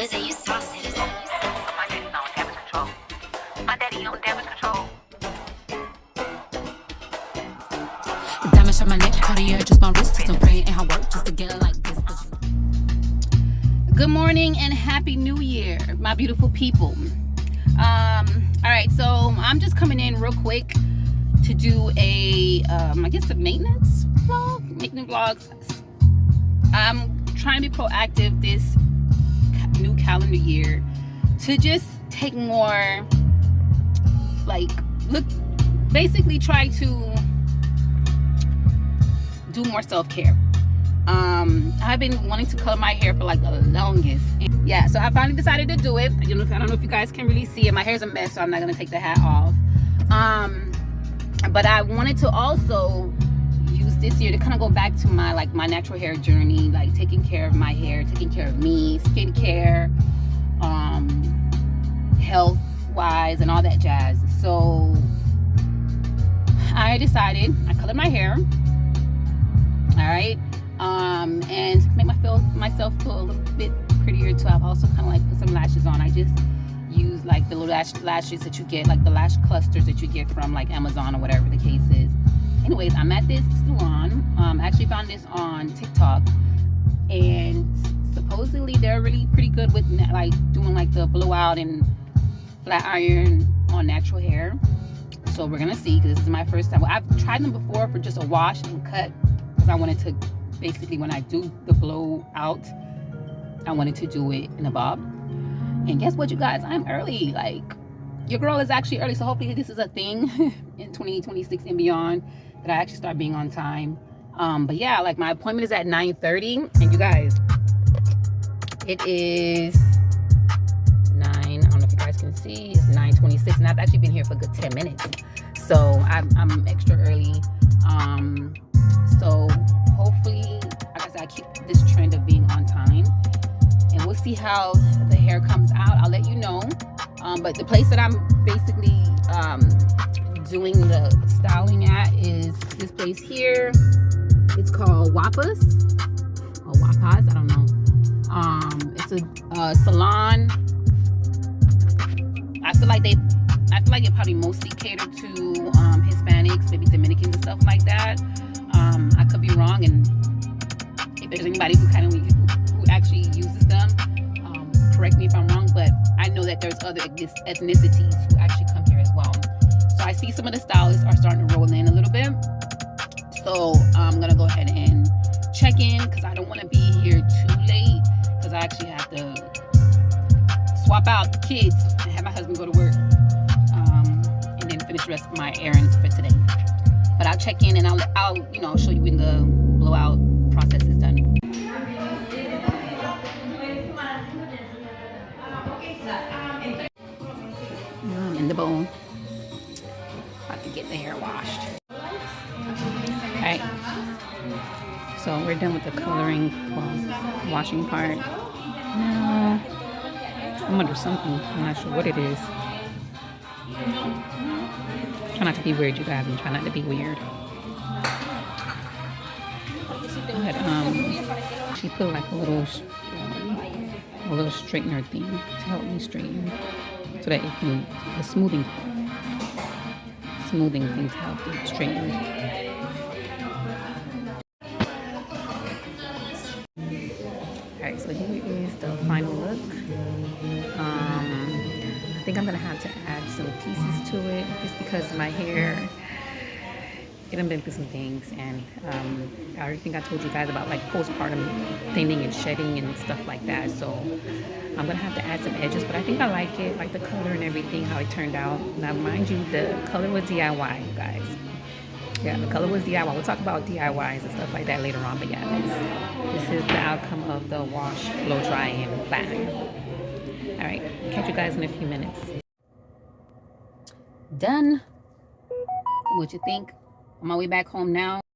withy, you saucy. My daddy's on damage control. My daddy on damage control. The diamonds on my neck, Cartier, just my wrist, just I'm praying and hard work just to get like this. Good morning and happy new year, my beautiful people. All right, so I'm just coming in real quick to do a I guess a maintenance vlogs. I'm trying to be proactive this new calendar year to just take more, basically try to do more self-care. I've been wanting to color my hair for like the longest. Yeah, so I finally decided to do it. I don't know if you guys can really see it. My hair's a mess, so I'm not gonna take the hat off. But I wanted to also use this year to kind of go back to my natural hair journey, like taking care of my hair, taking care of me, skincare, health wise, and all that jazz. So I decided I colored my hair. All right. And to make myself feel a little bit prettier too, I've also kind of like put some lashes on. I just use like the little lashes that you get, like the lash clusters that you get from like Amazon or whatever the case is. Anyways, I'm at this salon. I actually found this on TikTok, and supposedly they're really pretty good with like doing like the blowout and flat iron on natural hair. So we're gonna see, because this is my first time. I've tried them before for just a wash and cut, because I wanted to basically, when I do the blowout, I wanted to do it in a bob. And guess what, you guys? I'm early. Like, your girl is actually early. So hopefully this is a thing in 2026 and beyond, that I actually start being on time. But yeah, like my appointment is at 9:30, and you guys, it is 9. I don't know if you guys can see. It's 9:26, and I've actually been here for a good 10 minutes. So I'm extra early. So hopefully, like I said, I keep this trend of being on time, and we'll see how the hair comes out. I'll let you know. But the place that I'm basically doing the styling at is this place here. It's called Wapas or Wapas, I don't know. It's a salon. I feel like they probably mostly cater to Hispanics, maybe Dominicans and stuff like that. I could be wrong, and if there's anybody who actually uses them, correct me if I'm wrong, but I know that there's other ethnicities who actually come here as well. So I see some of the stylists are starting to roll in a little bit. So I'm gonna go ahead and check in, because I don't want to be here too late, because I actually have to swap out the kids and have my husband go to work, and then finish the rest of my errands for today. But I'll check in, and I'll show you when the blowout process is done. I'm in the bowl, about to get the hair washed. Alright, so we're done with the coloring, washing part. Now I'm under something. I'm not sure what it is. Try not to be weird, you guys. I'm trying not to be weird. But she put like a little straightener thing to help me straighten, so that it can, the smoothing thing to help it straighten. Alright, so here is the final look. I think I'm gonna have to add some pieces to it, just because my hair, it done been through some things, and I already think I told you guys about like postpartum thinning and shedding and stuff like that. So I'm gonna have to add some edges, but I think I like it, like the color and everything, how it turned out. Now mind you, the color was DIY, you guys. Yeah, the color was DIY. We'll talk about DIYs and stuff like that later on, but yeah, this is the outcome of the wash, blow dry, and flat iron. All right, catch you guys in a few minutes. Done. What you think? On my way back home now.